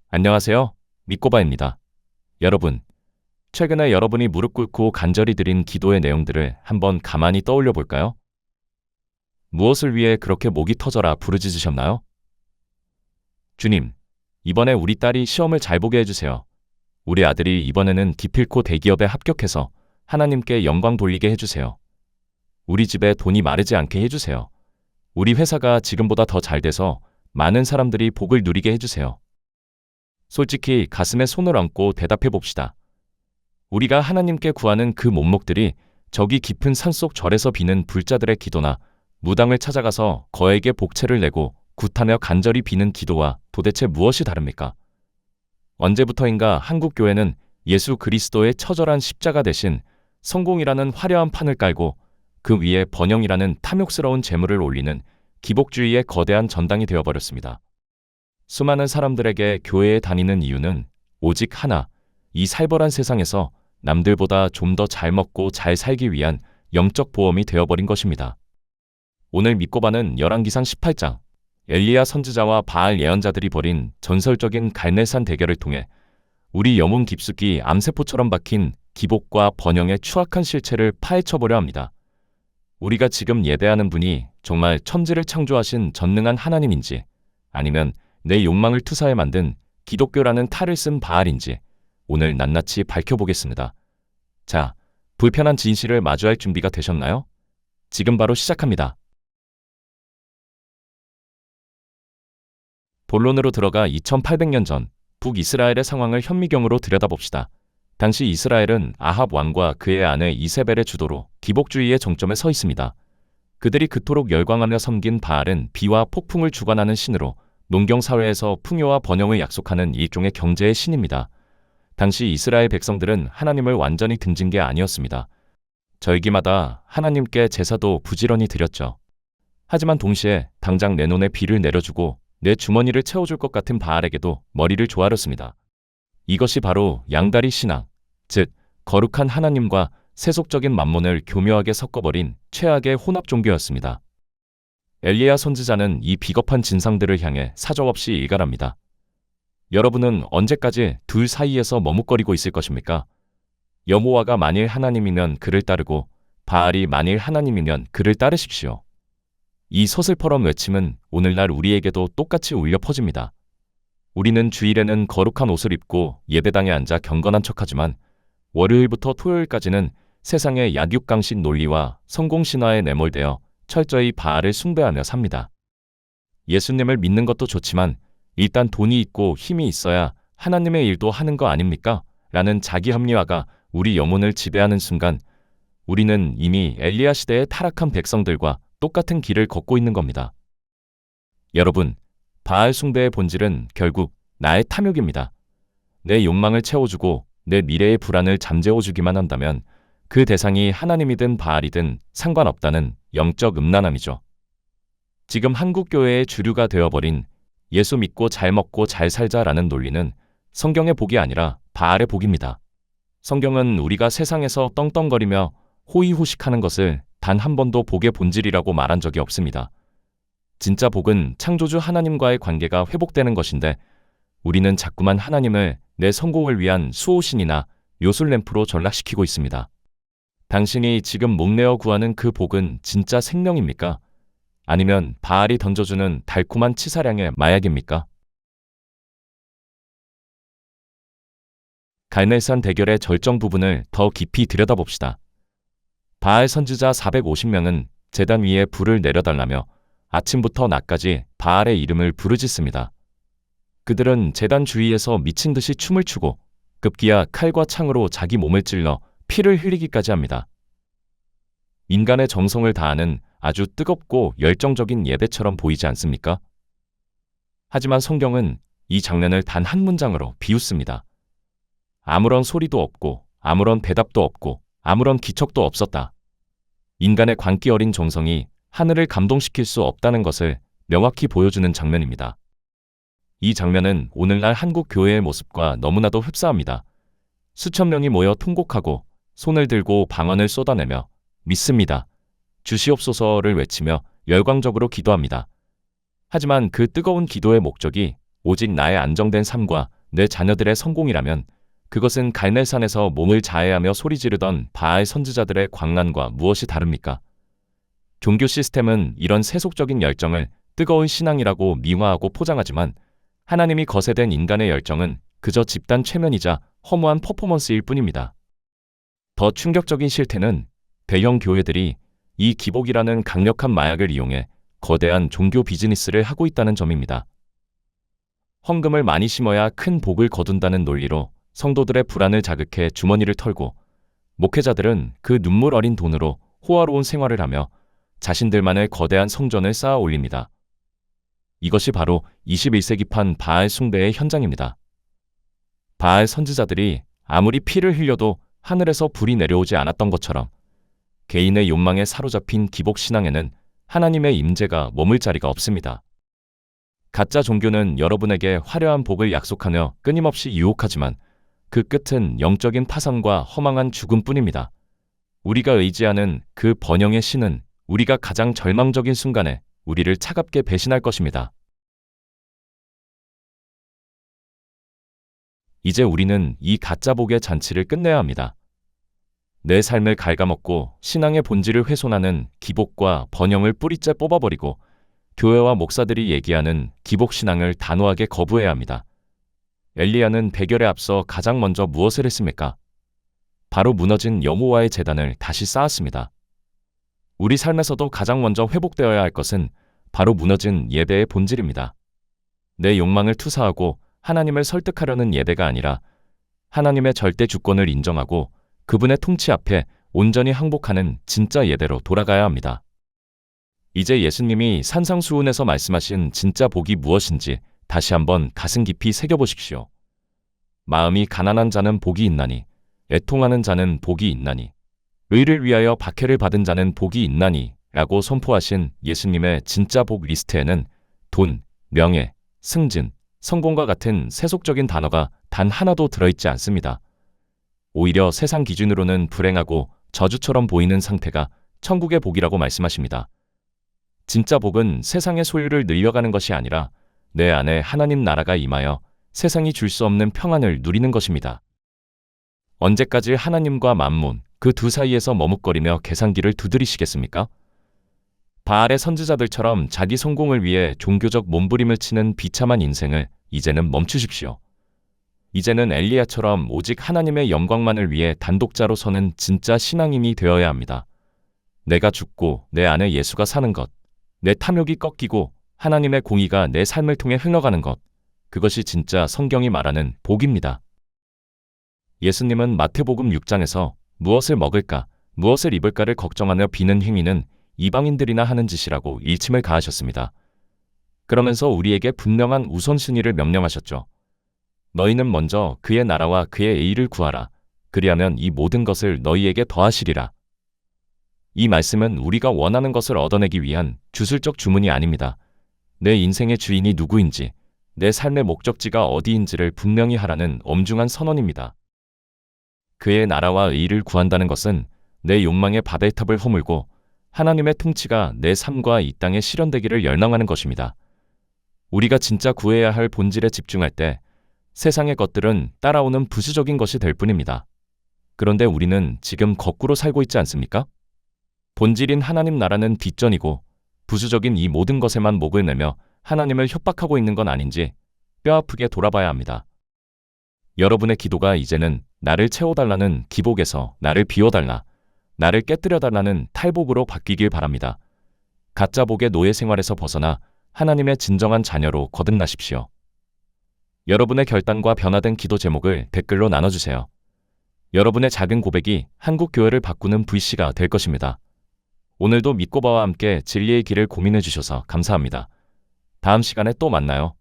안녕하세요. 믿고바입니다. 여러분, 최근에 여러분이 무릎 꿇고 간절히 드린 기도의 내용들을 한번 가만히 떠올려 볼까요? 무엇을 위해 그렇게 목이 터져라 부르짖으셨나요? 주님, 이번에 우리 딸이 시험을 잘 보게 해주세요. 우리 아들이 이번에는 기필코 대기업에 합격해서 하나님께 영광 돌리게 해주세요. 우리 집에 돈이 마르지 않게 해주세요. 우리 회사가 지금보다 더 잘 돼서 많은 사람들이 복을 누리게 해주세요. 솔직히 가슴에 손을 얹고 대답해 봅시다. 우리가 하나님께 구하는 그 목록들이 저기 깊은 산속 절에서 비는 불자들의 기도나 무당을 찾아가서 거에게 복채를 내고 굿하며 간절히 비는 기도와 도대체 무엇이 다릅니까? 언제부터인가 한국 교회는 예수 그리스도의 처절한 십자가 대신 성공이라는 화려한 판을 깔고 그 위에 번영이라는 탐욕스러운 재물을 올리는 기복주의의 거대한 전당이 되어버렸습니다. 수많은 사람들에게 교회에 다니는 이유는 오직 하나, 이 살벌한 세상에서 남들보다 좀 더 잘 먹고 잘 살기 위한 영적 보험이 되어버린 것입니다. 오늘 믿고바는 열왕기상 18장, 엘리야 선지자와 바알 예언자들이 벌인 전설적인 갈멜산 대결을 통해 우리 영혼 깊숙이 암세포처럼 박힌 기복과 번영의 추악한 실체를 파헤쳐보려 합니다. 우리가 지금 예배하는 분이 정말 천지를 창조하신 전능한 하나님인지, 아니면 내 욕망을 투사해 만든 기독교라는 탈을 쓴 바알인지 오늘 낱낱이 밝혀보겠습니다. 자, 불편한 진실을 마주할 준비가 되셨나요? 지금 바로 시작합니다. 본론으로 들어가 2800년 전 북이스라엘의 상황을 현미경으로 들여다봅시다. 당시 이스라엘은 아합 왕과 그의 아내 이세벨의 주도로 기복주의의 정점에 서 있습니다. 그들이 그토록 열광하며 섬긴 바알은 비와 폭풍을 주관하는 신으로 농경사회에서 풍요와 번영을 약속하는 일종의 경제의 신입니다. 당시 이스라엘 백성들은 하나님을 완전히 등진 게 아니었습니다. 절기마다 하나님께 제사도 부지런히 드렸죠. 하지만 동시에 당장 내 눈에 비를 내려주고 내 주머니를 채워줄 것 같은 바알에게도 머리를 조아렸습니다. 이것이 바로 양다리 신앙, 즉 거룩한 하나님과 세속적인 만몬을 교묘하게 섞어버린 최악의 혼합 종교였습니다. 엘리야 선지자는 이 비겁한 진상들을 향해 사정없이 일갈합니다. 여러분은 언제까지 둘 사이에서 머뭇거리고 있을 것입니까? 여호와가 만일 하나님이면 그를 따르고 바알이 만일 하나님이면 그를 따르십시오. 이 서슬퍼런 외침은 오늘날 우리에게도 똑같이 울려 퍼집니다. 우리는 주일에는 거룩한 옷을 입고 예배당에 앉아 경건한 척하지만 월요일부터 토요일까지는 세상의 약육강식 논리와 성공신화에 내몰되어 철저히 바알을 숭배하며 삽니다. 예수님을 믿는 것도 좋지만 일단 돈이 있고 힘이 있어야 하나님의 일도 하는 거 아닙니까? 라는 자기 합리화가 우리 영혼을 지배하는 순간 우리는 이미 엘리야 시대의 타락한 백성들과 똑같은 길을 걷고 있는 겁니다. 여러분, 바알 숭배의 본질은 결국 나의 탐욕입니다. 내 욕망을 채워주고 내 미래의 불안을 잠재워주기만 한다면 그 대상이 하나님이든 바알이든 상관없다는 영적 음란함이죠. 지금 한국 교회의 주류가 되어버린 예수 믿고 잘 먹고 잘 살자라는 논리는 성경의 복이 아니라 바알의 복입니다. 성경은 우리가 세상에서 떵떵거리며 호의호식하는 것을 단 한 번도 복의 본질이라고 말한 적이 없습니다. 진짜 복은 창조주 하나님과의 관계가 회복되는 것인데 우리는 자꾸만 하나님을 내 성공을 위한 수호신이나 요술램프로 전락시키고 있습니다. 당신이 지금 목내어 구하는 그 복은 진짜 생명입니까? 아니면 바알이 던져주는 달콤한 치사량의 마약입니까? 갈멜산 대결의 절정 부분을 더 깊이 들여다봅시다. 바알 선지자 450명은 제단 위에 불을 내려달라며 아침부터 낮까지 바알의 이름을 부르짖습니다. 그들은 제단 주위에서 미친 듯이 춤을 추고 급기야 칼과 창으로 자기 몸을 찔러 피를 흘리기까지 합니다. 인간의 정성을 다하는 아주 뜨겁고 열정적인 예배처럼 보이지 않습니까? 하지만 성경은 이 장면을 단 한 문장으로 비웃습니다. 아무런 소리도 없고 아무런 대답도 없고 아무런 기척도 없었다. 인간의 광기 어린 정성이 하늘을 감동시킬 수 없다는 것을 명확히 보여주는 장면입니다. 이 장면은 오늘날 한국 교회의 모습과 너무나도 흡사합니다. 수천 명이 모여 통곡하고 손을 들고 방언을 쏟아내며 믿습니다. 주시옵소서를 외치며 열광적으로 기도합니다. 하지만 그 뜨거운 기도의 목적이 오직 나의 안정된 삶과 내 자녀들의 성공이라면 그것은 갈멜산에서 몸을 자해하며 소리 지르던 바알 선지자들의 광란과 무엇이 다릅니까? 종교 시스템은 이런 세속적인 열정을 뜨거운 신앙이라고 미화하고 포장하지만 하나님이 거세된 인간의 열정은 그저 집단 최면이자 허무한 퍼포먼스일 뿐입니다. 더 충격적인 실태는 대형 교회들이 이 기복이라는 강력한 마약을 이용해 거대한 종교 비즈니스를 하고 있다는 점입니다. 헌금을 많이 심어야 큰 복을 거둔다는 논리로 성도들의 불안을 자극해 주머니를 털고 목회자들은 그 눈물 어린 돈으로 호화로운 생활을 하며 자신들만의 거대한 성전을 쌓아 올립니다. 이것이 바로 21세기판 바알 숭배의 현장입니다. 바알 선지자들이 아무리 피를 흘려도 하늘에서 불이 내려오지 않았던 것처럼 개인의 욕망에 사로잡힌 기복 신앙에는 하나님의 임재가 머물 자리가 없습니다. 가짜 종교는 여러분에게 화려한 복을 약속하며 끊임없이 유혹하지만 그 끝은 영적인 파산과 허망한 죽음뿐입니다. 우리가 의지하는 그 번영의 신은 우리가 가장 절망적인 순간에 우리를 차갑게 배신할 것입니다. 이제 우리는 이 가짜 복의 잔치를 끝내야 합니다. 내 삶을 갉아먹고 신앙의 본질을 훼손하는 기복과 번영을 뿌리째 뽑아버리고 교회와 목사들이 얘기하는 기복신앙을 단호하게 거부해야 합니다. 엘리야는 배결에 앞서 가장 먼저 무엇을 했습니까? 바로 무너진 여호와의 제단을 다시 쌓았습니다. 우리 삶에서도 가장 먼저 회복되어야 할 것은 바로 무너진 예배의 본질입니다. 내 욕망을 투사하고 하나님을 설득하려는 예배가 아니라 하나님의 절대 주권을 인정하고 그분의 통치 앞에 온전히 항복하는 진짜 예배로 돌아가야 합니다. 이제 예수님이 산상수훈에서 말씀하신 진짜 복이 무엇인지 다시 한번 가슴 깊이 새겨보십시오. 마음이 가난한 자는 복이 있나니, 애통하는 자는 복이 있나니, 의를 위하여 박해를 받은 자는 복이 있나니 라고 선포하신 예수님의 진짜 복 리스트에는 돈, 명예, 승진, 성공과 같은 세속적인 단어가 단 하나도 들어있지 않습니다. 오히려 세상 기준으로는 불행하고 저주처럼 보이는 상태가 천국의 복이라고 말씀하십니다. 진짜 복은 세상의 소유를 늘려가는 것이 아니라 내 안에 하나님 나라가 임하여 세상이 줄 수 없는 평안을 누리는 것입니다. 언제까지 하나님과 만문, 그 두 사이에서 머뭇거리며 계산기를 두드리시겠습니까? 바알의 선지자들처럼 자기 성공을 위해 종교적 몸부림을 치는 비참한 인생을 이제는 멈추십시오. 이제는 엘리야처럼 오직 하나님의 영광만을 위해 단독자로 서는 진짜 신앙인이 되어야 합니다. 내가 죽고 내 안에 예수가 사는 것, 내 탐욕이 꺾이고 하나님의 공의가 내 삶을 통해 흘러가는 것, 그것이 진짜 성경이 말하는 복입니다. 예수님은 마태복음 6장에서 무엇을 먹을까, 무엇을 입을까를 걱정하며 비는 행위는 이방인들이나 하는 짓이라고 일침을 가하셨습니다. 그러면서 우리에게 분명한 우선순위를 명령하셨죠. 너희는 먼저 그의 나라와 그의 의를 구하라. 그리하면 이 모든 것을 너희에게 더하시리라. 이 말씀은 우리가 원하는 것을 얻어내기 위한 주술적 주문이 아닙니다. 내 인생의 주인이 누구인지, 내 삶의 목적지가 어디인지를 분명히 하라는 엄중한 선언입니다. 그의 나라와 의를 구한다는 것은 내 욕망의 바벨탑을 허물고 하나님의 통치가 내 삶과 이 땅에 실현되기를 열망하는 것입니다. 우리가 진짜 구해야 할 본질에 집중할 때 세상의 것들은 따라오는 부수적인 것이 될 뿐입니다. 그런데 우리는 지금 거꾸로 살고 있지 않습니까? 본질인 하나님 나라는 뒷전이고 부수적인 이 모든 것에만 목을 내며 하나님을 협박하고 있는 건 아닌지 뼈아프게 돌아봐야 합니다. 여러분의 기도가 이제는 나를 채워달라는 기복에서 나를 비워달라, 나를 깨뜨려달라는 탈복으로 바뀌길 바랍니다. 가짜 복의 노예 생활에서 벗어나 하나님의 진정한 자녀로 거듭나십시오. 여러분의 결단과 변화된 기도 제목을 댓글로 나눠주세요. 여러분의 작은 고백이 한국 교회를 바꾸는 불씨가 될 것입니다. 오늘도 믿고바와 함께 진리의 길을 고민해 주셔서 감사합니다. 다음 시간에 또 만나요.